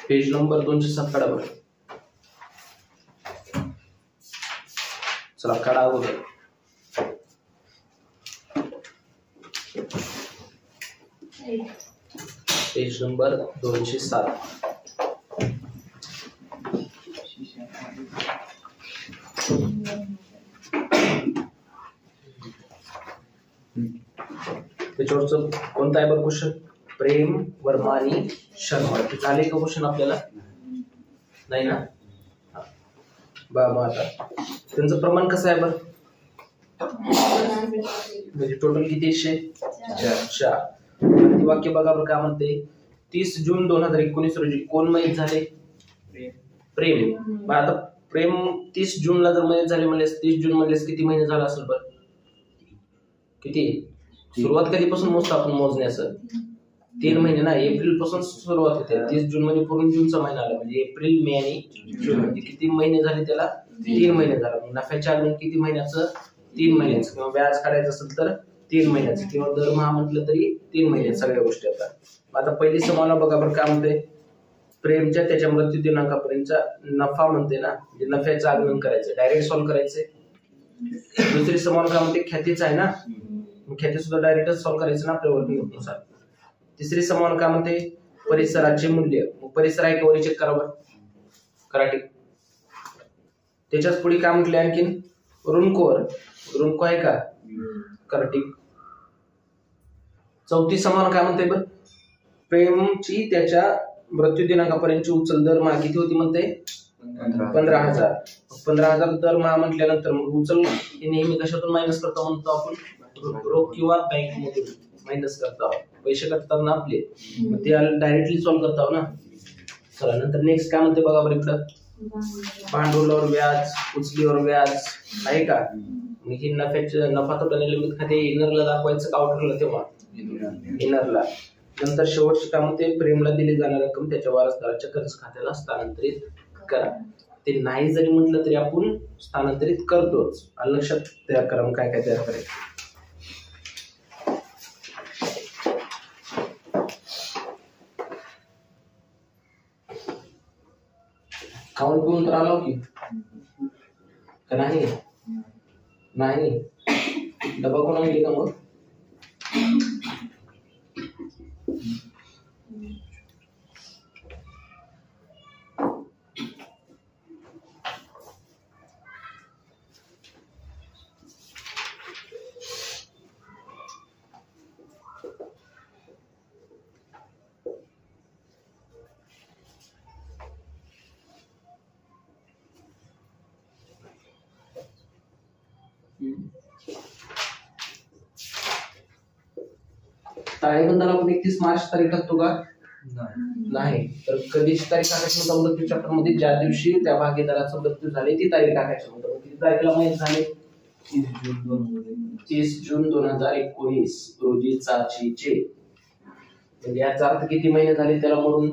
Page number 207 काढा बरं. चला काढा अगोदर. Page number 207. त्याच्यावरचं कोणता आहे बरं क्वेश्चन? प्रेम, वर्मा आणि शर्मा. झाले का क्वेश्चन आपल्याला? नाही ना? मग आता त्यांचं प्रमाण कसं आहे बरं? म्हणजे टोटल किती? 4. वाक्य बघा बरं काय म्हणते. 30 जून 2019 रोजी कोण मयत झाले? प्रेम. मग आता प्रेम 30 जूनला जर मयत झाले म्हणलेस, 30 जून म्हणलेस किती महिने झाला असेल बरं? किती? सुरुवात कधीपासून मोजतो आपण मोजण्याचं? 3 महिने ना. एप्रिल पासून सुरुवात होते. 30 जून म्हणजे पूर्ण जूनचा महिना आला. म्हणजे एप्रिल, मे आणि जून म्हणजे किती महिने झाले त्याला? 3 महिने झाला. नफ्याच्या आगमन किती महिन्याचं? 3 महिन्याचं. किंवा व्याज काढायचं असेल तर 3 महिन्याचं, किंवा दरमहा म्हटलं तरी 3 महिने. सगळ्या गोष्टी आता आता पहिली समाना बघा बरं काय म्हणते. प्रेमच्या त्याच्या मृत्यू दिनांकापर्यंतचा नफा म्हणते ना, म्हणजे नफ्याचं आगमन करायचं, डायरेक्ट सॉल्व्ह करायचंय. दुसरी समाना काय म्हणते? ख्यातीच आहे ना, ख्याती सुद्धा डायरेक्टच सॉल्व्ह करायचं ना आपल्या वर्गीनुसार. तिसरी समाना काय म्हणते? परिसराचे मूल्य. परिसर आहे का वरी चेक करा बरं. कराटिक. त्याच्याच पुढे काय म्हटले आणखीन? ऋणकोवर. ऋणको आहे का? कराटिक. चौथी समाना काय म्हणते बरं? प्रेमची त्याच्या मृत्यू दिनांकापर्यंतची उचल दरमहा किती होती म्हणते? 15,000. 15,000 दरमहा म्हटल्यानंतर मग उचल हे नेहमी कशातून मायनस करतो म्हणतो आपण? रोख किंवा बँक मधून मायनस करतो. पैसे कटतात ना आपले, मग ते डायरेक्टली सॉल्व्ह करतो ना. चला नंतर नेक्स्ट काय म्हणते बघा बरं इकडं. भांडवलावर व्याज, उचलीवर व्याज आहे का? ही नफा तोटा निलंबित खाते इनरला दाखवायचं का आउटरला? तेव्हा इनरला. नंतर शेवटची काय म्हणते? प्रेमला दिली जाणारी रक्कम त्याच्या वारसदाराच्या कर्ज खात्याला स्थानांतरित करा. ते नाही जरी म्हटलं तरी आपण स्थानांतरित करतोच. लक्षात तयार करा मग काय काय तयार करायचं. खाऊन पिऊन तर आलो की नाही? नाही. डबा कोणा गेली का मग? ताळेबंदाला आपण 31 मार्च तारीख टाकतो का? नाही. तर कधीची तारीख टाकायची होता मृत्यू चॅप्टर मध्ये? ज्या दिवशी त्या भागीदाराचा मृत्यू झाले ती तारीख टाकायची होतं. किती तारखेला माहीत झाले? 30 जून 2019 रोजी चाचीचे. म्हणजे याचा अर्थ किती महिने झाले त्याला म्हणून?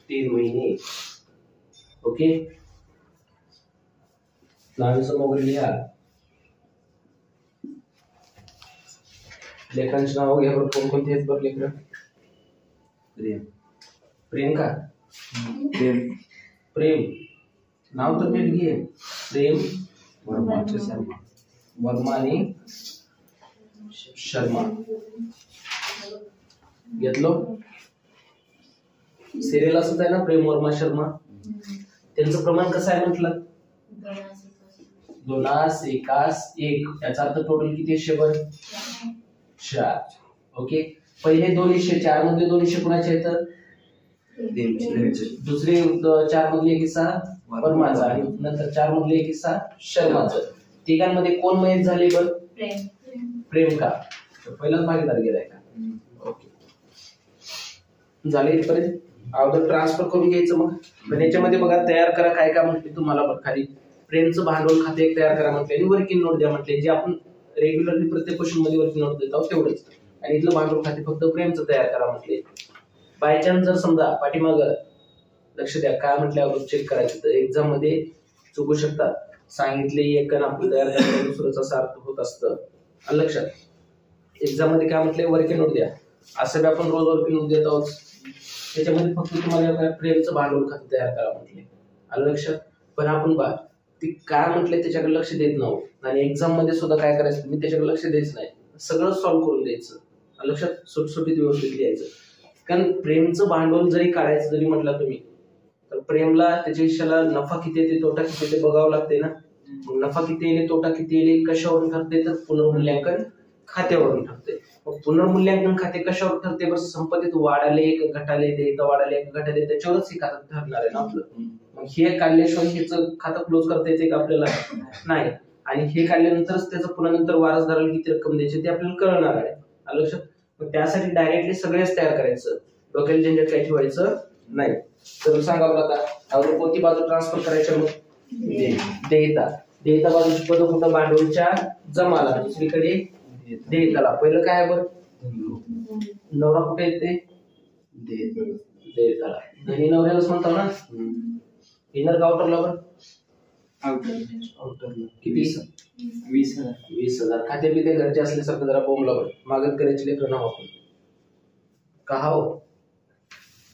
3 महिने. ओके. नावे समोर लिहा. लेखनाची नाव घ्या बरं. कोणकोणती आहेत बरं लेखन? प्रियंका. प्रेम नाव तर नीट घे. प्रेम, वर्मा आणि शर्मा. घेतलं? सिरियल असत आहे ना प्रेम, वर्मा, शर्मा. त्यांचं प्रमाण कसं आहे म्हटलं? 2:1. याचा अर्थ टोटल किती? 4. ओके. पहिले 204 मधले 200 कुणाचे आहेत? दुसरे 4 मधले एक हिस्सा वर्माचा आणि नंतर 4 मधले एक हिस्सा शर्माचा. तिघांमध्ये कोण मयत झाले बरं? प्रेम का? पहिलाच भागीदार गेलाय का? ओके. झाले इथपर्यंत. अगोदर ट्रान्सफर करून घ्यायचं. मग पण याच्यामध्ये बघा तयार करा काय काय म्हटले तुम्हाला बघ खाली. प्रेमचं भांडवल खाते एक तयार करा म्हटले आणि वर्किंग नोट द्या म्हटले. जे आपण रेग्युलरली प्रत्येक क्वेश्चन मध्ये वर्किंग नोट देत आहोत तेवढेच. आणि इथलं भांडवल खाते फक्त प्रेमचं तयार करा म्हटले. बाय चान्स जर समजा पाठीमाग लक्ष द्या काय म्हटल्यावर चेक करायचं तर एक्झाम मध्ये चुकू शकतात. सांगितले एक आणि आपलं तयार करायला दुसरंचा असा अर्थ होत असतं. लक्षात एक्झाम मध्ये काय म्हटलंय? वर्किंग नोट द्या. असं आपण रोज वर्किंग नोट देत आहोत. त्याच्यामध्ये फक्त तुम्हाला काय प्रेमचं भांडवल खातं तयार करा म्हटले, आलं लक्षात. पण आपण बा ती काय म्हटले त्याच्याकडे लक्ष देत नव्हतं, आणि एक्झाम मध्ये सुद्धा काय करायचं तुम्ही त्याच्याकडे लक्ष द्यायचं नाही, सगळं सॉल्व्ह करून द्यायचं, लक्षात, सुटसुटीत व्यवस्थित लिहायचं. कारण प्रेमचं भांडवल जरी काढायचं जरी म्हटलं तुम्ही, तर प्रेमला त्याच्या विषयाला नफा किती येते तोटा किती येते बघावं लागते ना. मग नफा किती येईल तोटा किती येईल कशावरून ठरते, तर पुनर्मूल्यांकन खात्यावरून ठरते. मग पुनर्मूल्यांकन खाते कशावर ठरते, बस संपत्तीत वाढाले एक घटाले देयता वाढाले एक घटाले त्याच्यावरच हे खातं ठरणार आहे ना आपलं. मग हे काढल्याशिवाय ह्याचं खातं क्लोज करता येते का आपल्याला, नाही. आणि हे काढल्यानंतरच त्याचं पुन्हा नंतर वारसदाराला किती रक्कम द्यायची ते आपल्याला कळणार आहे, लक्षात. मग त्यासाठी डायरेक्टली सगळेच तयार करायचं, डोक्याला झंझट काही ठेवायचं नाही. तर सांगा बरं आता कोणती बाजू ट्रान्सफर करायची, मग देयता. देयता बाजूची पद कुठं, भांडवलच्या जमाला, दुसरीकडे देयताला. पहिलं काय बरं, नवरा कुठे येते, देयताला. धनी नवऱ्यालाच म्हणतो ना. इनर का आउटरला बरं, किती, 20,000. खाते बिते घरचे असल्यासारखं जरा बोंबला बरं, मागत करायची लेकर नाव आपण का हो,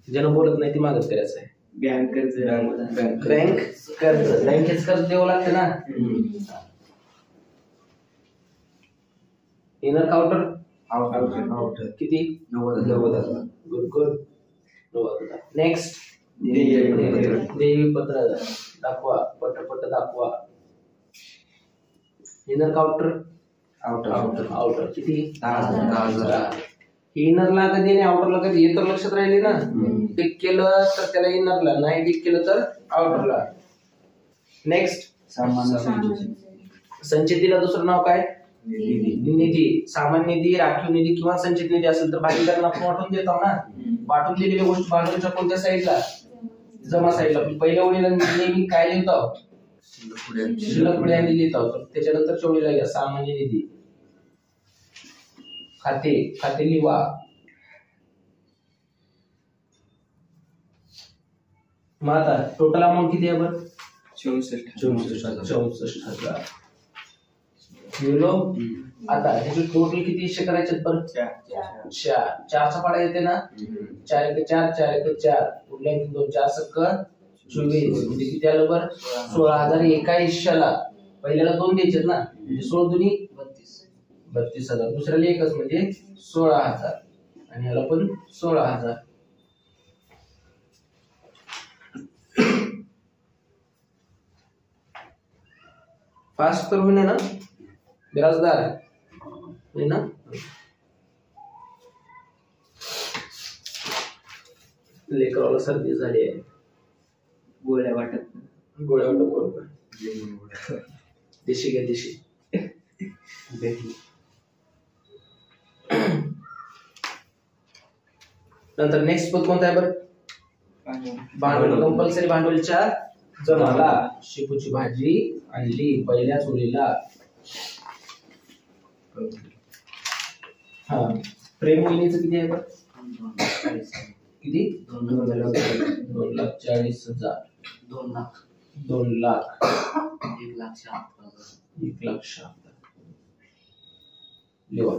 ज्यानं बोलत नाही ती मागत करायचं आहे. बँक कर्ज, बँकेच कर्ज द्यावं लागतं ना. इनर काउंटर किती, 90,000. गुड. नेक्स्ट देवी पत्र दाखवा, पट दाखवा. इनर काउंटर आउटर किती, 10,000. इनरला कधी आणि आउटरला कधी हे तर लक्षात राहिले ना. टिक केलं तर त्याला इनरला, नाही टिक केलं तर आउटरला. नेक्स्ट संचित निधीला दुसरं नाव काय, निधी. सामान्य निधी, राखीव निधी किंवा संचित निधी असेल तर भागीदारांना आपण वाटून देतो ना. वाटून दिलेली गोष्ट भांडवलच्या कोणत्या साईडला, जमा साईडला. पहिल्या ओळीला नेहमी काय लिहितो, शिल्लक पुढे लिहितो. त्याच्यानंतर ओळीला घ्या सामान्य निधी, खाते लिहा. मग आता टोटल अमाऊंट किती आहे बरं, 64,000. आता ह्याचे टोटल किती हिस्से करायचे बरं, 4चा पाडा येते ना. 4 × 4 4 × 4 उरल्या 2 4 सक्क 24, म्हणजे किती आलं बरं, 16,000 एका हिश्श्याला. पहिल्याला 2 द्यायचे ना, म्हणजे 16 दुनी 32,000. दुसऱ्याला एकच म्हणजे 16,000, आणि ह्याला पण 16,000. फास्ट तर होईल ना, बिराजदार आहे ना. लेकराला सर्दी झाली आहे, गोळ्या वाटत बरोबर. देशी घ्या, देशी. नंतर नेक्स्ट पद कोणता आहे बरं, भांडवल. कंपल्सरी भांडवलच्या जमाला. शेपूची भाजी आणली पहिल्याच ओळीला. हा, प्रेम महिन्याचं किती आहे बरं, किती, 2,40,000. 2 लाख 1,07,000 लिहा.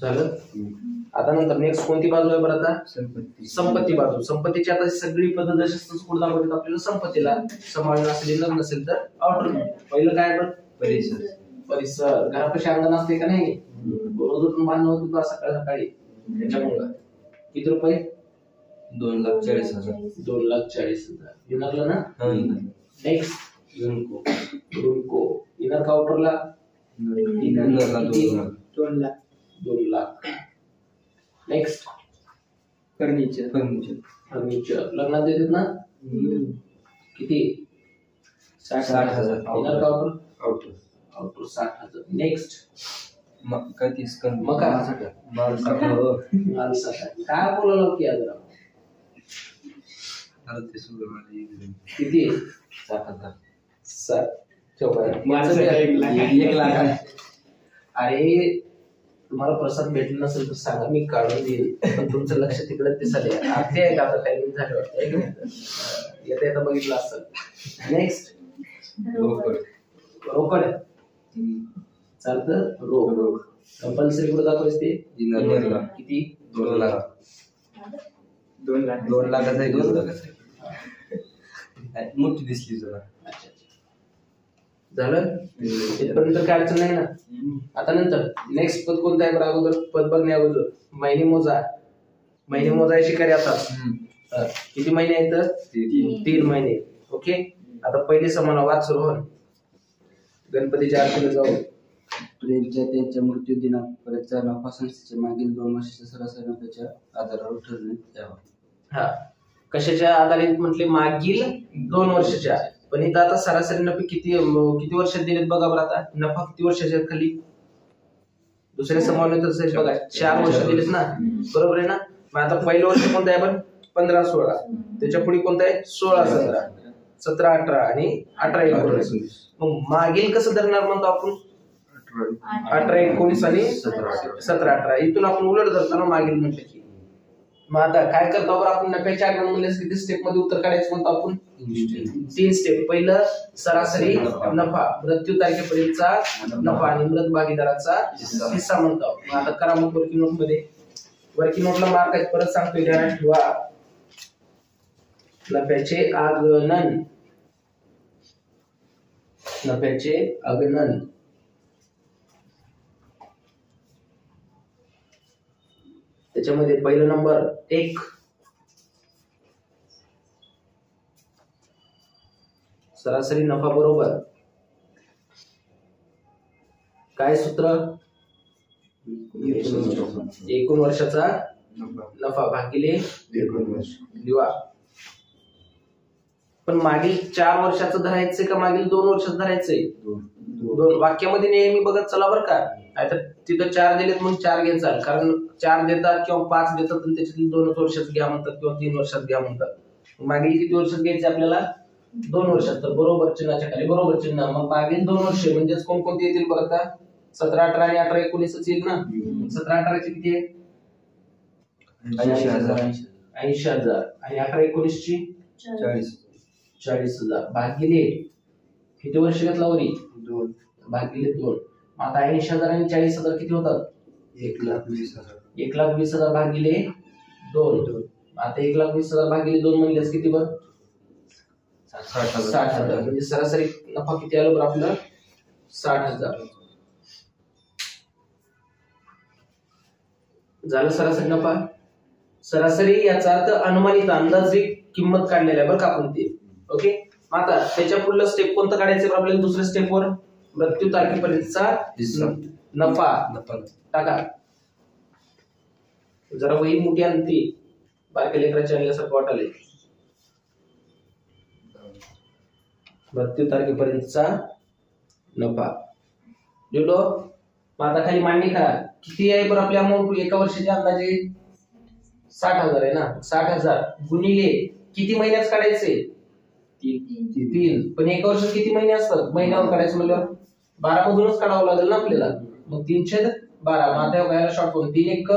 झालं. आता नंतर नेक्स्ट कोणती बाजू आहे बरं, आता संपत्ती बाजू. संपत्तीची आता सगळी पद्धत जशी पुढे दाखवतात आपल्याला संपत्तीला समावेश असेल नसेल तर आउटर. पहिलं काय बरं, परिसर. घरापाशी अंगण असते का नाही, रोज उठून बांधणं होतं सकाळी. त्याच्यामुळं किती रुपये, 2,40,000. 2,40,000 इनरला ना. नेक्स्ट युनको. इनर काउंटरला 2 लाख. नेक्स्ट फर्निचर लग्नात देतात ना, किती, 60,000. Inner counter outer 60,000. नेक्स्ट मका काय बोलावं की आज किती, 60,000. 1 लाख. अरे तुम्हाला प्रसाद भेटला नसेल तर सांगा, मी काढून देईल. पण तुमचं लक्ष तिकडे दिसले. अर्धे आहे का आता, टायमिंग झालं वाटतं, येता बघितलं असेल. नेक्स्ट रोकड. चालतं रोग. कंपल्सरी कुठं दाखवायचं ते किती 2 लाख 2 लाखाचा आहे 2 लाखाचा मोठी दिसली जरा. झालं इथपर्यंत काय अडचण नाही ना. आता नंतर नेक्स्ट पद कोणतं आहे बरं अगोदर पद बघण्या अगोदर महिने मोजा. महिने मोजायचे कार्य आता किती महिने आहेत 3 महिने. ओके आता पहिले समानावाद सुरू होईल. गणपतीच्या आरतीला जाऊ. प्रेमच्या त्यांच्या मृत्यू दिनापर्यंत नफा संस्थेच्या मागील 2 वर्षाच्या सरासरी नफ्याच्या आधारावर ठरवण्यात यावा. हा कशाच्या आधारित म्हटले मागील 2 वर्षाच्या. पण इथं आता सरासरी नफे किती वर्षात दिलेत बघा बरं. आता नफा किती वर्षाच्या खाली दुसऱ्या समावेश बघा 4 वर्ष दिलेत ना बरोबर आहे ना. मग आता पहिलं वर्ष कोणतं आहे पण 15-16 त्याच्या पुढे कोणतं आहे 16-17 17-18 आणि 18-19. मग मागील कसं धरणार म्हणतो आपण 18-19 आणि 17-18 इथून आपण उलट धरतो ना मागील म्हटलं की. मग आता काय करतो बरं आपण नफ्याच्या आगमन मूल्यास किती स्टेप मध्ये उत्तर काढायचं म्हणतो आपण 3 स्टेप. पहिलं सरासरी नफा मृत्यू तारखेपर्यंतचा नफा आणि मृत भागीदाराचा हिस्सा म्हणतो. मग आता करा मग वर्किंग नोट मध्ये. वर्किंग नोटला मार्क आहेत परत सांगतोय ध्यानात ठेवा. नफ्याचे आगमन त्याच्यामध्ये पहिला नंबर 1 सरासरी नफा बरोबर काय सूत्र एकूण वर्षाचा नफा भागिले लिहा. पण मागील 4 वर्षाचं धरायचंय का मागील 2 वर्षाचं धरायचंय 2 वाक्यामध्ये नेहमी बघत चला बरं का. नाहीतर तिथं 4 दिलेत म्हणून 4 घ्यायचा कारण 4 देतात किंवा 5 देतात आणि त्याच्यातील 2 वर्षात घ्या म्हणतात किंवा 3 वर्षात घ्या म्हणतात. मागील किती वर्षात घ्यायचे आपल्याला 2 वर्षात. तर बरोबर चिन्हाच्या खाली बरोबर चिन्ह. मग मागील 2 वर्ष म्हणजेच कोणकोणते येतील बघा आता 17-18 आणि 18-19 येईल ना. 17-18 चे किती आहे 80,000 आणि 18-19 ची 40,000 भागिले किती वर्ष घेतला वरी 2 भागिले 2. आता 80,000 आणि 40,000 किती होतात 1,20,000. 1,20,000 भागिले 2. आता 1,20,000 भागिले 2 म्हणल्यास किती बरं 60,000. म्हणजे सरासरी नफा किती आला बरं आपलं 60,000 झालं सरासरी नफा. सरासरी याचा अर्थ अनुमानित अंदाजे किंमत काढलेली आहे बरं का आपण ते. ओके आता त्याच्या पुढलं स्टेप कोणतं काढायचं आपल्याला दुसऱ्या स्टेपवर मृत्यू तारखेपर्यंतचा नफा टाका. जरा वही मोठी आणते बारक्या लेकराच्या आणल्यासारखं वाटायला. मृत्यू तारखेपर्यंतचा नफा लिहिलो. मग आता खाली मांडणी करा किती आहे बरं आपली अमाऊंट एका वर्षाची अंदाजे 60,000 आहे ना. 60,000 गुणिले किती महिन्यात काढायचे 3. पण एका वर्षात किती महिने असतात महिन्यावर काढायचं म्हणल्यावर 12 मधूनच काढावं लागेल ना आपल्याला. मग 3/12 आता व्हायला शॉर्ट करून 3 1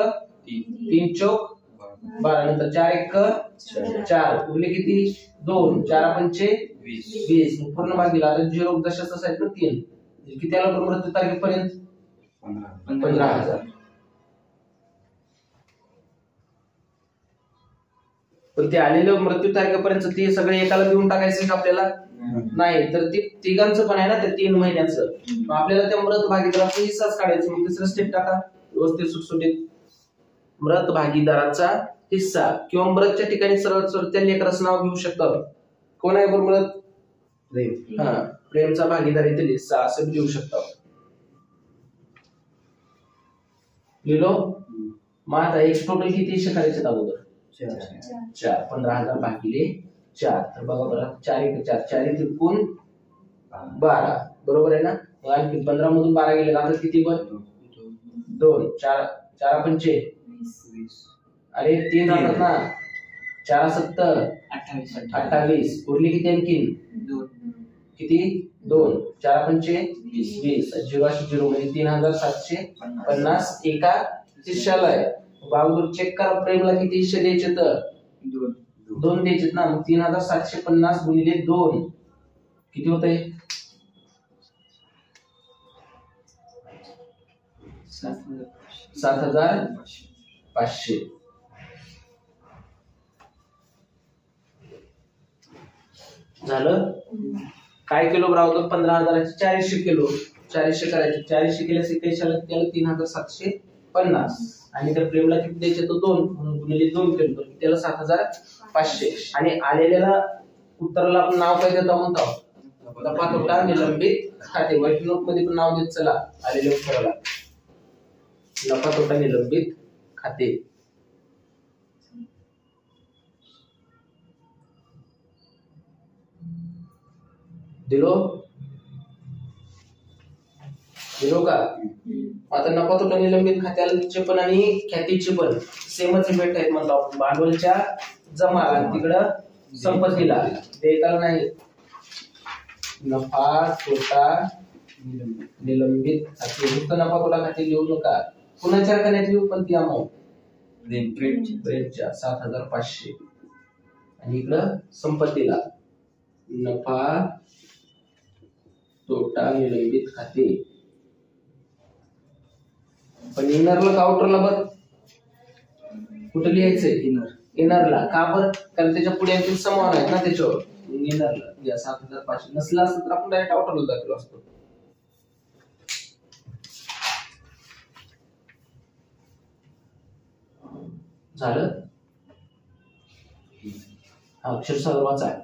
3 चौक 12 नंतर 4 1 4 उरले किती 2 4 5 20 पूर्ण भागीला आता 0 दशांश आहेत ना 3 किती आला बरोबर मृत्यू तारखेपर्यंत 15,000. पण ते आलेलं मृत्यू तारखेपर्यंत ते सगळे एकाला देऊन टाकायचं का आपल्याला नाही. तर ते तिघांचं पण आहे ना ते 3 महिन्याचं. आपल्याला त्या मृत भागीदाराचा हिस्साच काढायचा. मग दुसरं स्टेप टाका व्यवस्थित सुटसुटीत. मृत भागीदाराचा हिस्सा किंवा मृतच्या ठिकाणी सरळ सरळ त्या लेकराचं नाव घेऊ शकतात. कोण आहे बरोबर मृत प्रेम. प्रेमचा भागीदार येथील हिस्सा असं लिहू शकतात. लिहिलो. मग आता एक टोटल किती हिस्से करायचे अगोदर 4 15,000 भागिले 4. तर बघा बरं 4 1 4 4 1 एकूण 12 बरोबर आहे ना. मग आणखी 15 मधून 12 गेले आता किती बरं 2 4 4 5 20 अरे 3 राहतात ना 4 7 28 उरले किती आणखी 2 किती 2 4 5 20 0 0 म्हणजे 3,750 एका हिश्श्याला आहे. बाबूर चेक करा प्रेमला किती हिस्से द्यायचे तर 2 द्यायचे ना. मग 3,750 गुणिले 2 किती होत आहे 7,500. झालं. काय किलो राहतो? 15,000चे 400 किलो. 400 करायचे. 400 केल्यास त्याला 3,750. आणि त्या प्रेमला किती द्यायचे? तो 2 म्हणून गुणिले 2 केलो तर त्याला 7,500. आणि आलेल्याला उत्तराला आपण नाव काय देतो म्हणतो? नफा तोटा निलंबित खाते. व्हाईट नोट मध्ये पण नाव देत चला आलेल्या उत्तराला. नफा तोटा निलंबित खाते. दिलो का? आता नफा तोटा निलंबित खात्याचे पण आणि ख्यातीचे पण सेमच इफेक्ट आहेत म्हणतो आपण. भांडवलच्या जमा आणि तिकडं संपत्तीला देताला नाही. नफा तोटा निलंबित खाते. फक्त नफा तोटा खाते लिहू नका. कुणाच्या खात्यात लिहू पण ती अमाऊंट ब्रेडच्या 7,500. आणि इकडं संपत्तीला नफा तोटा निलंबित खाते. पण इनरला का आउटरला बर कुठं लिहायचंय? इनरला. का बर? कारण त्याच्या पुढे आणखी समान आहेत ना त्याच्यावर. इनरला या 7,500 नसला असत तर आपण डायरेक्ट आउटरला दाखवलो असतो. झालं. अक्षर सर्वाचा आहे.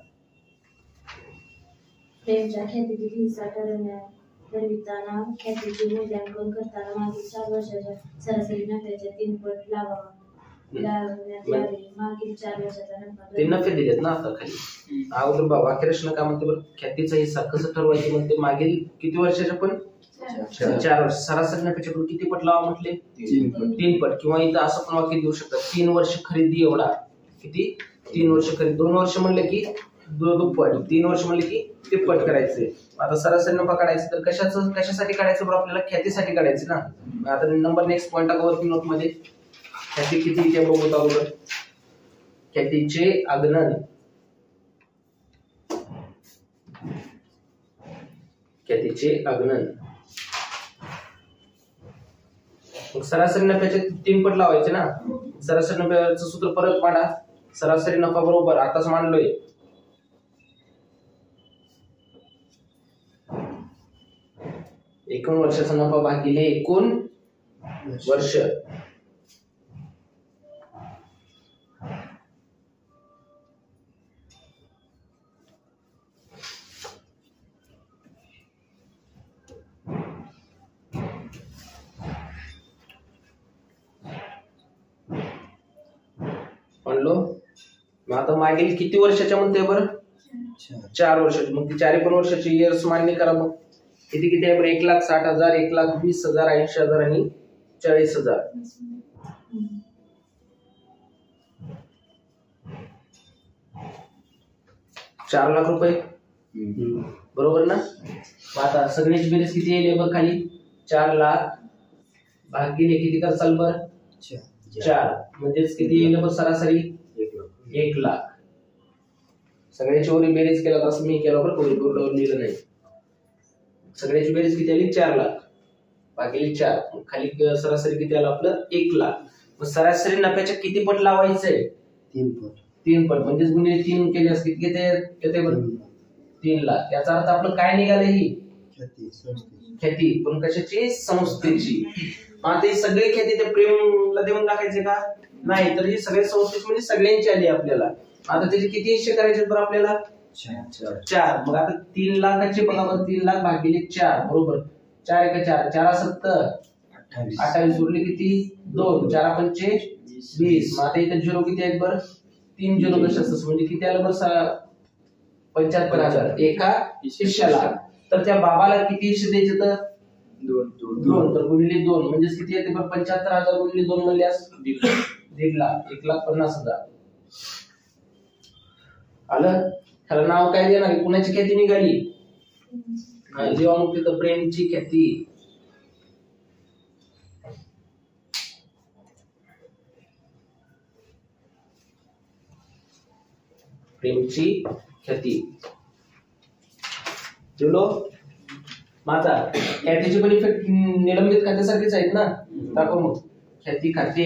प्रेमच्या ख्यातीतील हिस्सा ठरविताना ख्यातीचे मूल्यांकन करताना मागील 4 वर्षाच्या सरासरी नफ्याच्या 3 पट लावावा लावण्यात यावे. मागील 4 वर्षाचा नफा ते नफे दिलेत ना आता खाली. अगोदर वाक्यरचना काय म्हणते बरं? ख्यातीचा हिस्सा कसं ठरवायचं म्हणते? मागील किती वर्षाच्या पण 4 वर्ष. सरासरी नफ्याच्या पण किती पट लावा म्हटले? 3 पट. किंवा इथं असं पण वाक्य देऊ शकतात 3 वर्ष खरेदी एवढा. किती? 3 वर्ष खरेदी. 2 वर्ष म्हणले की दुप्पट. 3 वर्ष म्हणले की तिप्पट करायचे. आता सरासरी नफा काढायचं तर कशासाठी काढायचं बरं? आपल्याला ख्यातीसाठी काढायचं ना. आता नंबर नेक्स्ट पॉइंट वरती नोट मध्ये ख्याती किती ते बघू अगोदर. ख्यातीचे आगणन. ख्यातीचे आगणन. मग सरासरी नफ्याचे 3 पट लावायचे ना. सरासरी नफ्याचं सूत्र परत पाडा. सरासरी नफा बरोबर आताच मांडलोय एकूण वर्षाचा नफा भागिले एकूण वर्ष. म्हणलो. मग आता मागील किती वर्षाच्या म्हणते बरं? 4 वर्षाची. मग ती 4 पण वर्षाची इयर्स मान्य करा. मग किती आहे बरं? 1,60,000, 1,20,000, 80,000 आणि 40,000. 4 लाख रुपये बरोबर ना. आता सगळ्याची बेरीज किती येईल बघ खाली? 4 लाख भागिले किती करचाल बर? 4. म्हणजेच किती येईल बघ सरासरी? 1 लाख. सगळ्याची वरील बेरीज केला असं मी केलं बरं. कोणी लिहिलं नाही. सगळ्याची बेरीज किती आली? 4 लाख भागिले 4. खाली सरासरी किती आलं आपलं? 1 लाख. मग सरासरी नफ्याच्या किती पट लावायचंय? 3 पट. म्हणजेच गुणिले 3 केल्यास किती येते बरं? 3 लाख. याचा अर्थ आपलं काय निघालं? ही ख्याती. पण कशाची? संस्थेची. आता ही सगळी ख्याती त्या प्रेमला देऊन टाकायचे का? नाही. तर ही सगळ्या संस्थेची म्हणजे सगळ्यांची आली आपल्याला. आता त्याचे किती हिस्से करायचे बरं आपल्याला? 4. मग आता 3 लाखाचे बघा बरं. 3 लाख भागिले 4 बरोबर. 4 एका 4 4 7 28 उरले किती? 2. 4 पंचे 20. मग आता इथे 0 किती आहेत बरं? 3 0 दशांश. म्हणजे किती आलं बरं? 75,000 एका हिश्श्याला. तर त्या बाबाला किती हिस्से द्यायचे? तर 2. तर गुणिले 2 म्हणजे किती येते बरं? 75,000 गुणिले 2 म्हणल्यास 1.5 लाख. 1,50,000 आलं. त्याला नाव काय देणार? कुणाची ख्याती निघाली? जेव्हा मग तिथं प्रेमची ख्याती. प्रेमची ख्याती. मग आता ख्यातीचे पण इफेक्ट निलंबित खात्यासारखेच आहेत ना. दाखव मग. ख्याती खाते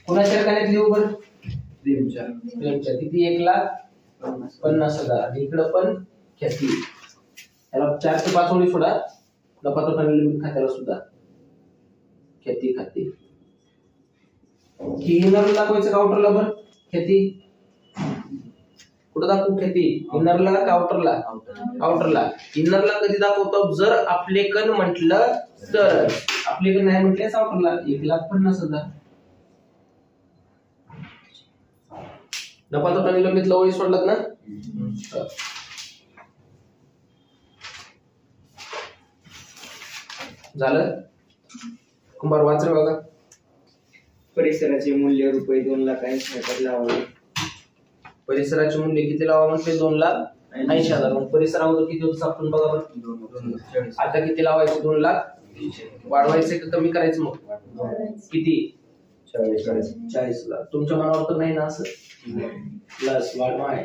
कुणाच्या रकान्यात लिहू बरं? प्रेमच्या. किती? 1,50,000. आणि इकडं पण ख्याती. याला 4 ते 5 ओळी सोडा. नफा तोटा निलंबित खात्याला सुद्धा ख्याती खाते. की इनरला दाखवायचं काउंटरला बरं ख्याती. कुठं दाखवू ख्याती? इनरला काउंटरला? काउंटरला. इनरला कधी दाखवतो? जर आपलेकन म्हटलं तर. आपलेकन नाही म्हटलं काउंटरला. 1,50,000. नफा तोटा निलंबित ओळी सोडलात ना. झालं. कुंभार वाच रे बघा. परिसराचे मूल्य रुपये 2,80,000 लावावे. परिसराचे मूल्य किती लावा म्हटले? 2,80,000. मग परिसरामध्ये किती होतं आपण बघा बरं. आता किती लावायचे? 2 लाख. वाढवायचे का कमी करायचं? मग किती? 40,000. तुमच्या मनावर तर नाही ना असं? प्लस वाढवा आहे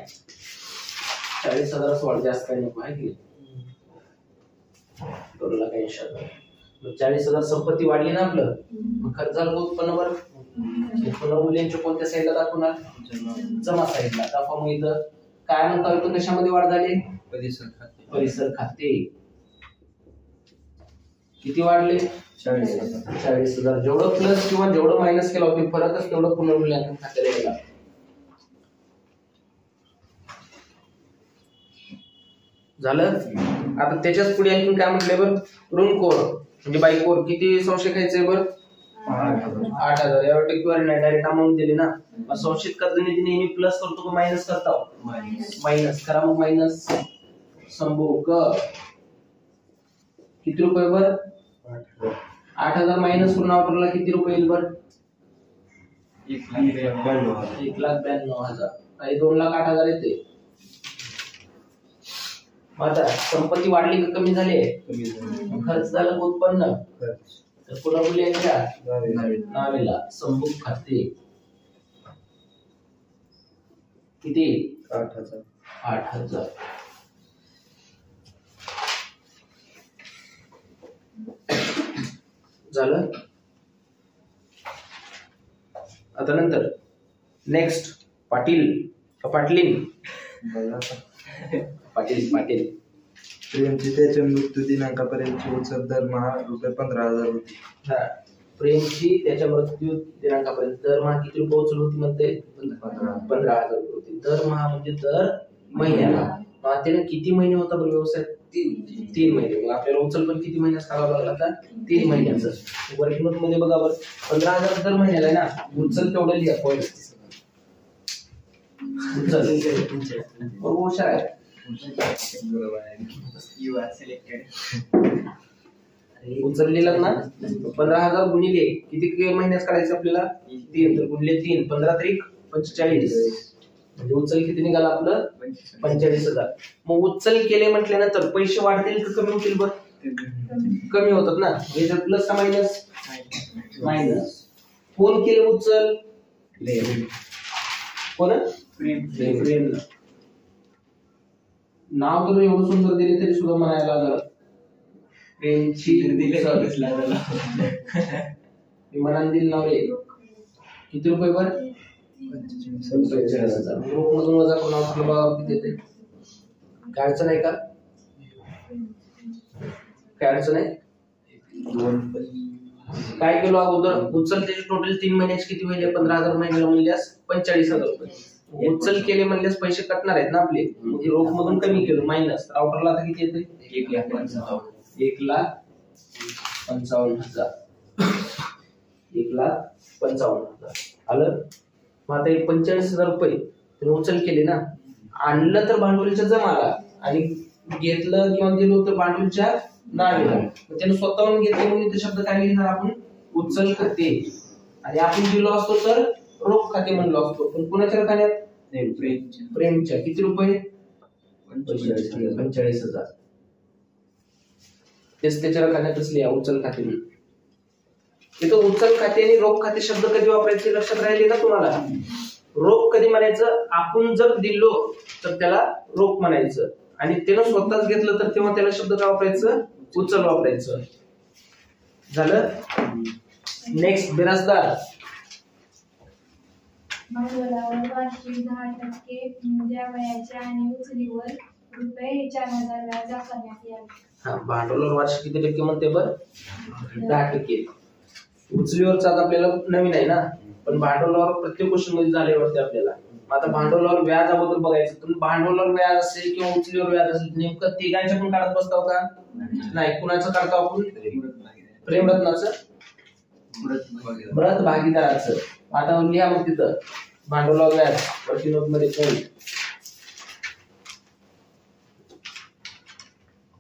40,000 वाढ. जास्त काही नको आहे की 2,80,000. 40,000 संपत्ती वाढली ना आपलं. मग खर्चाला उत्पन्न बरं. उत्पन्न मूल्यांच्या कोणत्या साईडला दाखवणार? जमा साईडला दाखवा. मग इथं काय म्हणता येतो? कशामध्ये वाढ झाली? परिसर खाते. किती वाढले? 40,000. जेवढं प्लस किंवा जेवढं मायनस केलं होते फरकच तेवढं पुनर्मूल्यांकन खात्याला गेला. झालं. आता त्याच्याच पुढे आणखी काय म्हटलंय बरं? ऋणकोर म्हणजे बाईकोर. किती संशय खायचंय बरं? 8,000. यावर टक्केवारी नाही, डायरेक्ट अमाऊंट दिली ना. संशयित कर्ज निधी नेहमी प्लस करतो का मायनस करता? मायनस करा. मग मायनस संभोग किती रुपये बरं? 8,000 मायनस करून आउटरला किती रुपये येईल बरं? 1,92,000. काही 2,08,000 येते. आता संपत्ती वाढली का कमी झाली? खर्च झाला का उत्पन्न? तर पुनर्मूल्यांच्या नावेला संभोग खाते. किती? 8,000. झालं. आता नंतर नेक्स्ट पाटील पाटील प्रेमची त्याच्या मृत्यू दिनांकापर्यंतची उचल दरमहा रुपये 15,000 होती. प्रेमची त्याच्या मृत्यू दिनांकापर्यंत दरमहा किती रुपये उचल होती म्हणते? 15,000 होती. दरमहा म्हणजे दर महिन्याला. त्याने किती महिने होता बरं व्यवसाय? 3 महिने. मग आपल्याला उचल पण किती महिन्यात सांगावं लागला आता? 3 महिन्याचं. वर्किंग नोट मध्ये बघा बरं 15,000 दर महिन्याला आहे ना. उचल तेवढं लिहा. पॉईंट हुशार आहे. उचल लिहिलं ना. 15,000 गुणिले किती महिन्यात करायचं आपल्याला? 3. तर गुणिले 3 15 त्रिक 45. म्हणजे उचल किती निघाला आपलं? 45,000. मग उचल केले म्हटल्यानंतर पैसे वाढतील का कमी होतील बरं? कमी होतात ना. याच्यात प्लस का मायनस? मायनस. कोण केले उचल? कोण? प्रेम. नाव तर एवढं सुंदर दिले तरी सुद्धा म्हणायला लागलं प्रेमची मनान दिल नाव रे. किती रुपये बर? 45,000. रोख मधून वजा करून आपल्याला किती येते? काय अडचण आहे का? काय अडचण आहे? काय केलो अगोदर? उचल त्याचे टोटल 3 महिन्याचे किती होईल? 15,000 महिन्याला म्हणल्यास 45,000 रुपये. उचल केले म्हणल्यास पैसे कटणार आहेत ना आपले. म्हणजे रोख मधून कमी केलं मायनस. आउटरला आता किती येते? 1,55,000. 1,55,000. 1,55,000 आलं. मग आता 45,000 रुपये तुम्ही उचल केले ना. आणलं तर भांडवलीच्या जमाला आणि घेतलं किंवा दिलं तर भांडवलीच्या नावेला. त्याने स्वतःहून घेतले म्हणून ते शब्द काय लिहिणार आपण? उचल खाते. आणि आपण दिलो असतो तर रोख खाते म्हणलो असतो. पण कुणाच्या रकान्यात? प्रेमच्या. किती रुपये? 45,000. तेच त्याच्या रकान्यातच लिहा उचल खाते. तिथं उचल खाते आणि रोख खाते शब्द कधी वापरायचे लक्षात राहिले ना तुम्हाला? रोख कधी म्हणायचं? आपण जर दिलो तर त्याला रोख म्हणायचं. आणि त्यानं स्वतःच घेतलं तर तेव्हा त्याला शब्द काय वापरायचं? उचल वापरायचं. झालं. नेक्स्ट बिराजदार. भांडवलावर वार्षिक 10% द्यावयाचे आणि उचलीवर रुपये 4,000 व्याज आकारण्यात यावे. हा, भांडवलावर वार्षिक किती टक्के म्हणते बरं? 10%. उचलीवरचा आता आपल्याला नवीन आहे ना, पण भांडवलावर प्रत्येक गोष्टी मध्ये झाले वाटते आपल्याला. आता भांडवलावर व्याज अगोदर बघायचं. तुम्ही भांडवलावर व्याज असेल किंवा उचलीवर व्याज असेल, नेमकं तिघांच्या पण काढत बसताव का? नाही. कुणाचं काढतो आपण? प्रेमरत्नाचं, मृत भागीदाराचं. आता लिहा मग तिथं भांडवलावर व्याज वरती नोट मध्ये कोण?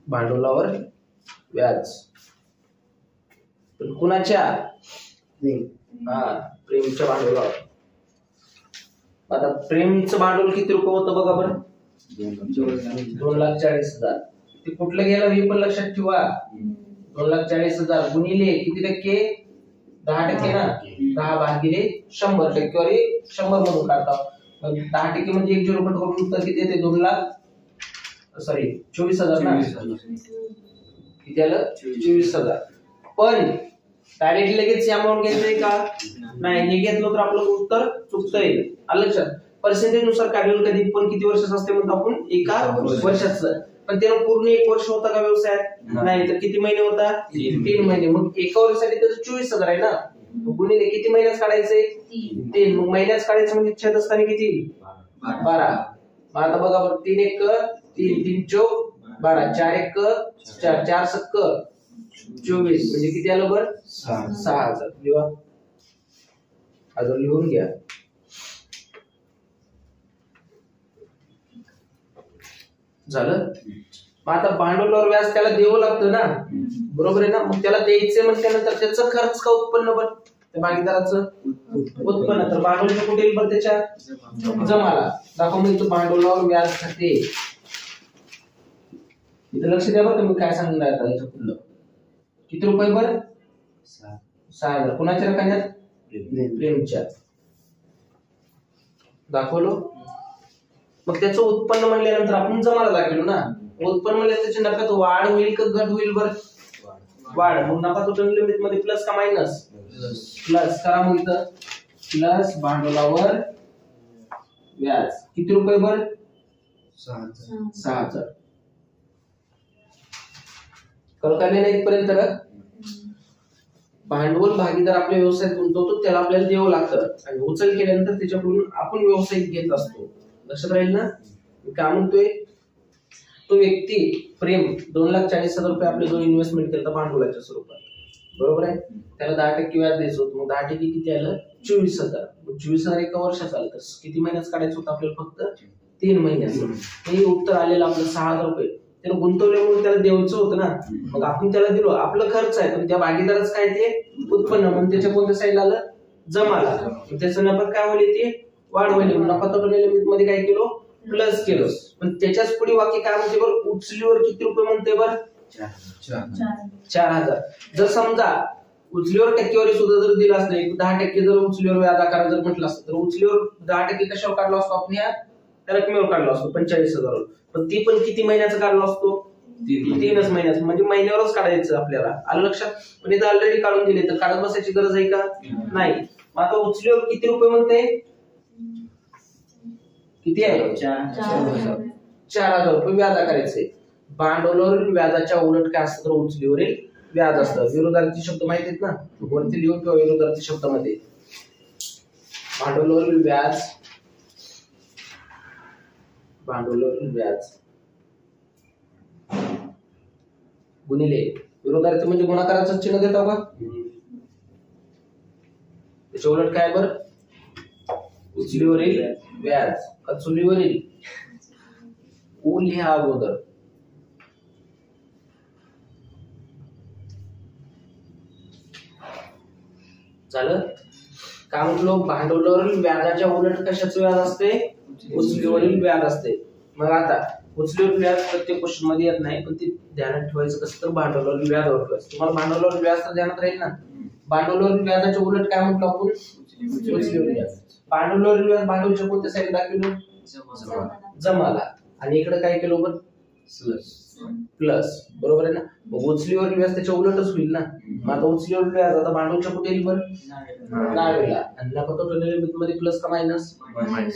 भांडवलावर व्याज पण कुणाच्या? हा, प्रेमच्या भांडवलावर. आता प्रेमचं भांडवल किती रुपये होतं बघा बरं? 2,40,000. ते कुठलं गेलं हे पण लक्षात ठेवा. 2,40,000 गुणिले किती टक्के? 10% ना. 10 भागिले 100 टक्केवारी 100 मधून काढतात. मग 10% म्हणजे 1 0 कट करून उत्तर किती येते? 24,000 ना. किती आलं? 24,000. पण डायरेक्ट लगेच अमाऊंट घेतलंय का? नाही. हे घेतलं तर आपलं उत्तर चुकतंय. आलं लक्षात. पर्सेंटेज नुसार काढलेलं कधी पण किती वर्षाचं असते म्हणतो आपण? 1 वर्षाचं. पण त्याला पूर्ण 1 वर्ष होता का व्यवसायात? नाही. तर किती महिने होता? 3 महिने. मग एका वर्षासाठी त्याचं 24,000 आहे ना. गुणिले किती महिन्यात काढायचंय? 3. मग महिन्यात काढायचं म्हणजे छेद असताना किती? 12. मग आता बघा बरं, 3 1 3 3 चौक 12, 4 1 4 4 सक 24 म्हणजे किती आलं बरं? 6,000. लिहा अजून लिहून घ्या. झालं. मग आता भांडवलावर व्याज त्याला द्यावं लागतं ना, बरोबर आहे ना. मग त्याला द्यायचं म्हटल्यानंतर त्याचं खर्च का उत्पन्न बरं? त्या भागीदाराचं उत्पन्न. तर भांडवल कुठे येईल बरं? त्याच्या जमाला. दाखव मग इथं भांडवलावर व्याज खाते. इथं लक्ष द्या बरं. मी काय सांगणार आता याच्या पुढलं. किती रुपये बरं? 6,000. कुणाच्या रकान्यात? प्रेमच्या. दाखवलं. मग त्याचं उत्पन्न म्हणल्यानंतर आपण जमाला दाखवलो ना. उत्पन्न म्हणजे त्याच्या नफ्यात वाढ होईल का घट होईल बरं? वाढ. मग नफा तोटा लिमिट मध्ये प्लस का मायनस? प्लस. करा मग इथं प्लस भांडवलावर व्याज किती रुपये बरं? 6,000. कळकाले नाही इथपर्यंत का? भांडवल भागीदार आपल्या व्यवसायात गुंतवतो त्याला आपल्याला द्यावं लागतं आणि उचल केल्यानंतर त्याच्याकडून आपण व्यवसायिक घेत असतो. लक्षात राहील ना. काय म्हणतोय? तो व्यक्ती प्रेम 2,40,000 रुपये आपले जो इन्व्हेस्टमेंट केलं भांडवलाच्या स्वरूपात, बरोबर आहे. त्याला 10% व्याज द्यायचं होतं. मग 10% किती आलं? 24,000. 24,000 एका वर्षात आलं तर किती महिन्यात काढायचं होतं आपल्याला? फक्त 3 महिन्याचं. हे उत्तर आलेलं आपलं 6,000 रुपये. त्याला गुंतवल्यामुळे त्याला द्यायचं होतं ना. मग आपण त्याला दिलो. आपलं खर्च आहे पण त्या भागीदाराचं काय ते उत्पन्न. म्हणून त्याच्या कोणत्या साईडला आलं? जमाला. त्याचं नफा काय होईल? ते वाढ होईल. नफा तोटा लिमिट मध्ये काय केलो? प्लस केलो. पण त्याच्याच पुढे वाक्य काय म्हणते बरं? उचलीवर किती रुपये म्हणते बरं? 4,000. जर समजा उचलीवर टक्केवारी सुद्धा जर दिला असलं, 10% जर उचलीवर व्याज आकार जर म्हटलं असतं तर उचलीवर 10% कशावर काढलो असतो आपण? या त्या रकमेवर काढलो असतो 45,000. पण ती पण किती महिन्याचं काढलो असतो? 3च महिन्याचं. म्हणजे महिन्यावरच काढायचं आपल्याला. आलं लक्षात. पण इथं ऑलरेडी काढून दिले तर काढत बसायची गरज आहे का? नाही. मग आता उचलीवर किती रुपये म्हणते? किती आहे? 4,000 रुपये व्याज आकारायचे. भांडवलावरील व्याजाच्या उलट काय असतं? तर उचलीवरील व्याज असतं. विरोधार्थी शब्द माहित आहेत ना, वरती लिहून किंवा विरोधार्थी शब्दामध्ये भांडवलावरील व्याज, भांडवलावरील व्याज गुणिले विरोधार्थी म्हणजे गुणाकाराचं चिन्ह देता का? त्याच्या उलट काय बरं? उचलीवरील व्याज. चुलीवरील ऊ लिहा अगोदर. झालं. काय म्हटलो? भांडवलावरील व्याजाच्या उलट कशाचं व्याज असते? उचलीवरील व्याज असते. मग आता उचलीवरील व्याज प्रत्येक क्वेश्चन मध्ये येत नाही, पण ते ध्यानात ठेवायचं कसं? तर भांडवलावरील व्याज ओळखायचं. तुम्हाला भांडवलावरील व्याज तर ध्यानात राहील ना. भांडवलावरील व्याजाच्या उलट काय म्हटलं आपण? उचलीवरील व्याज. भांडवलावरील व्याज भांडवलच्या कोणत्या साईड दाखवलं? जमाला. आणि इकडे काय केलं बरं? प्लस, बरोबर आहे ना. मग उचलीवरील व्याज त्याच्या उलटच होईल ना. मग आता उचलीवरील व्याज आता भांडवलच्या कुठे येईल बरं? नावेला. आणि नफा मध्ये प्लस का मायनस?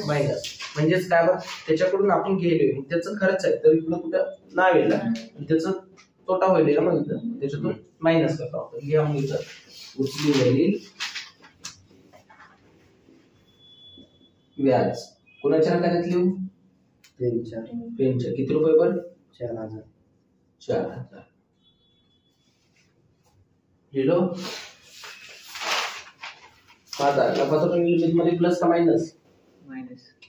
मायनस. म्हणजेच काय बरं, त्याच्याकडून आपण गेलोय त्याचं खर्च आहे तर इकडं कुठं नावेला, त्याचं तोटा होईल ना. मग इथं त्याच्यातून मायनस करता होतं. घ्या मग इथं उचलीवरील व्याज कोणाच्या रकान्यात लिहू? पेनच्या. किती रुपये बरं? 4,000. लिहिलो. आता नफा तोटा लिमिट मध्ये प्लस का मायनस?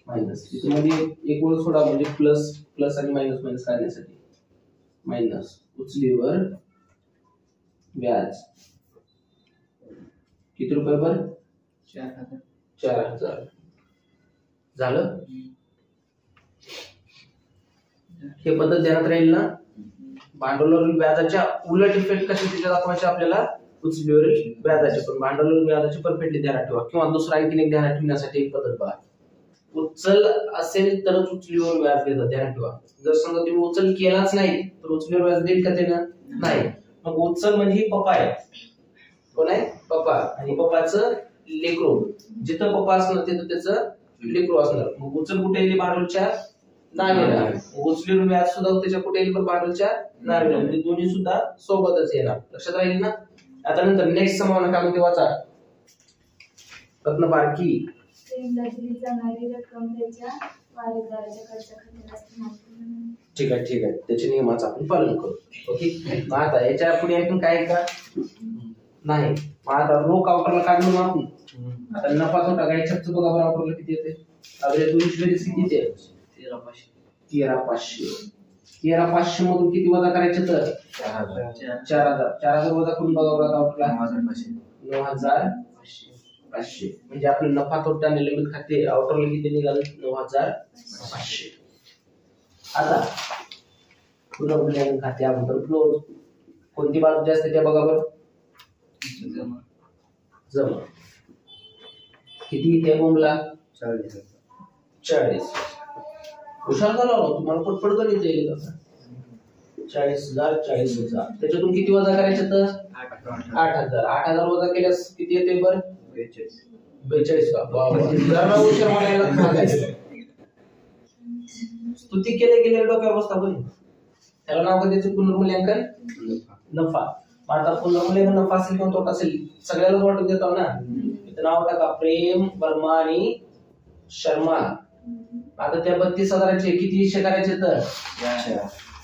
मायनस. मध्ये एक ओळ सोडा म्हणजे प्लस प्लस आणि मायनस मायनस काढण्यासाठी. मायनस उचलीवर व्याज किती रुपये बरं? 4,000. झालं. हे पद्धत ध्यानात राहील ना. भांडवलावरील व्याजाच्या उलट इफेक्ट कसे तिथे दाखवायचे आपल्याला? उचलीवरील व्याजाचे. पण भांडवलावरील व्याजाचे परफेक्टली ध्यानात ठेवा. किंवा दुसरा आणखीन एक ध्यानात ठेवण्यासाठी एक पद्धत बघा. उचल असेल तरच उचलीवर व्याज देतात, ध्यानात ठेवा. जर समजा तुम्ही उचल केलाच नाही तर उचलीवर व्याज देईल का त्यानं? नाही. मग उचल म्हणजे पप्पा आहे. कोण आहे? पप्पा. आणि पप्पाचं लेकरू. जिथं पप्पा असणार तिथं त्याचं लेकरू असणार. मग उचल कुठे येईल? भांडवलच्या नावेला. उचलीवर व्याज सुद्धा त्याच्या कुठे येईल? भांडवलच्या नावेला. म्हणजे दोन्ही सुद्धा सोबतच येणार. लक्षात राहील ना. आता नंतर नेक्स्ट संभावना काय म्हणते वाचा. रत्नबारकी. प्रेमला दिली जाणारी रक्कम त्याच्या वारसदाराच्या खर्च खात्यात असते. ठीक आहे. त्याच्या नियमाचं आपण पालन करू. ओके. मग आता याच्या पुढे आणखी काय का नाही. मग आता रोख अवकरला काढून आपण आता नफा तोटा गायच्याचं बघा बरं. अवकरला किती येते? अरे दोनशे बेरीज किती येते? 13,500. 13,500 मधून किती वजा करायचे तर 4,000 वजा करून बघा बरं. अवकरला 9,500. म्हणजे आपलं नफा तोटा निलंबित खाते आउटरला किती निघालं? 9,500. आता पुनर्मूल्यांकन खाते अगोदर क्लोज. कोणती बाजू जास्त त्या बघा बरं. जमा. किती त्या बोंबला? 40. हुशार झाला हो तुम्हाला. पटपट गणित येईल आता. 40,000 40,000 त्याच्यातून किती वजा करायचे तर 8,000. 8,000 वजा केल्यास किती येते बरं? 42 का? जरा हुशार म्हणायला स्तुती केले डोक्यावर बसता पण. त्याला नाव का त्याचं? पुनर्मूल्यांकन नफा. आता पुनर्मूल्यांकन नफा असेल किंवा तोटा असेल सगळ्याला वाटून देतो ना. इथं नाव टाका प्रेम, वर्मा आणि शर्मा. आता त्या 32,000चे किती हिस्से करायचे तर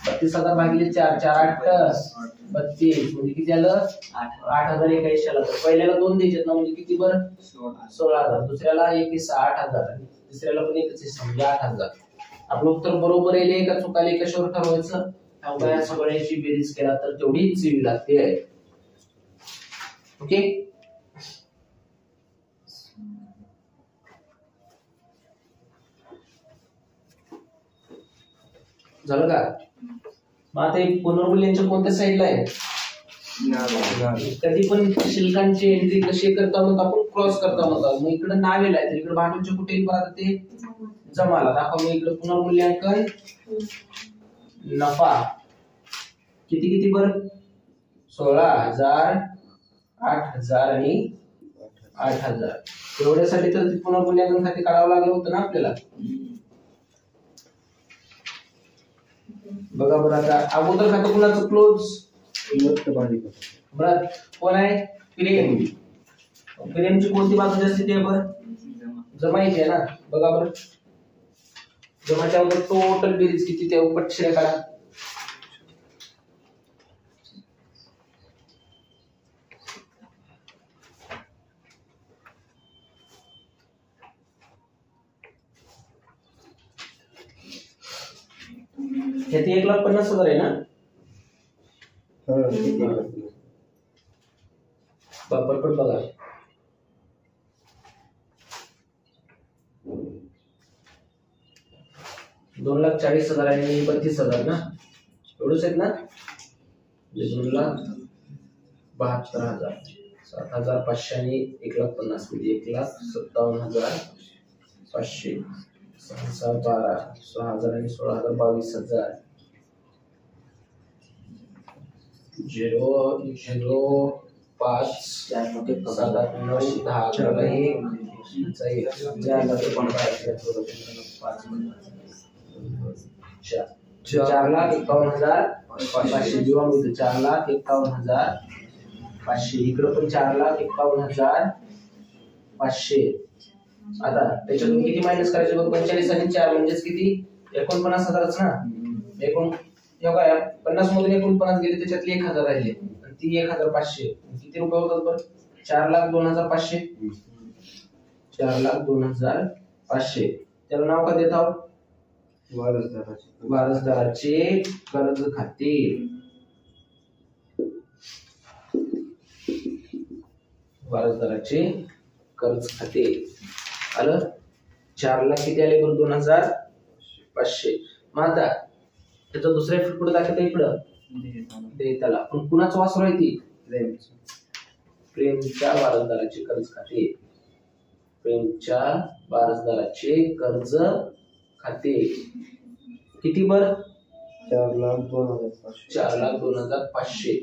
32,000 भागिले 4. 4 8 32 म्हणजे किती आलं? 8,000 एका हिश्श्याला. तर पहिल्याला 2 द्यायचे ना म्हणजे किती बरं? 16,000. दुसऱ्याला एक हिस्सा 8,000. तिसऱ्याला पण एकच हिस्सा म्हणजे 8,000. आपलं उत्तर बरोबर येईल का चुकाले कशावर ठरवायचं? या सगळ्यांची बेरीज केला तर तेवढीच चवी लागते. ओके. झालं का? मग आता पुनर्मूल्यांच्या कोणत्या साईडला आहे? कधी पण शिल्लकांची एंट्री कशी करता म्हणतो आपण? क्रॉस करता म्हणतो. मग इकडे नावेला आहे तर इकडे भांडवलचे कुठे येईल बरं? ते जमाला दाखवा. मग इकडे पुनर्मूल्यांकन नफा किती बरं? 16,000 8,000 आणि 8,000. एवढ्यासाठी तर पुनर्मूल्यांकन खाते काढावं लागलं होतं ना आपल्याला. बघा बरं. आता अगोदर खातं कुणाचं? क्लोज. बरं कोण आहे? प्रेम. प्रेमची कोणती बाजू जास्त आहे बरं? जमायची आहे ना. बघा बरं. जमाच्या अगोदर टोटल बेरीज किती त्या पटशिरा काढा. यात 1,50,000 आहे ना. पटपट बघा. 2,40,000 आणि 32,000 ना. एवढंच आहेत ना. 2,72,000. 7,500 आणि 1,50,000 म्हणजे 1,57,500. 6,12 6,000 आणि 16,000 22,000 0.05 7 9 10 11 4,51,500 जेव्हा मी 4,51,500 इकडं पण 4,51,500. आता त्याच्यातून किती मायनस करायचे बघ 45 आणि 4 म्हणजेच किती 49,000च ना. एकूण एवढा 50 मधून 49 गेले त्याच्यातले 1,000 राहिले आणि ती 1,500 किती रुपये होतात बरं 4,02,500. 4,02,500 त्याला नाव का देत आहोत वारसदाराचे कर्ज खाते. वारसदाराचे कर्ज खाते आलं. 4,00,000 किती आले बरं 2,500. मग आता त्याचा दुसरा इफेक्ट कुठे दाखवता इकडं देताला पण कुणाचं वासरू आहे ती प्रेमच्या वारसदाराचे कर्ज खाते. प्रेमच्या वारसदाराचे कर्ज खाते किती बर 4,02,500.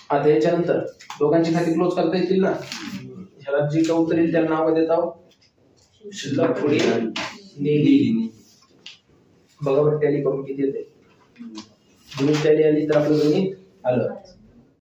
आता याच्यानंतर दोघांची खाती क्लोज करता येतील ना. ह्याला जी का उत्तर येईल त्याला नाव देत आहोत शिल्लक पुढील निधी. बघा बरं टॅली करून किती येते. गणित टॅली आली तर आपलं गणित आलं.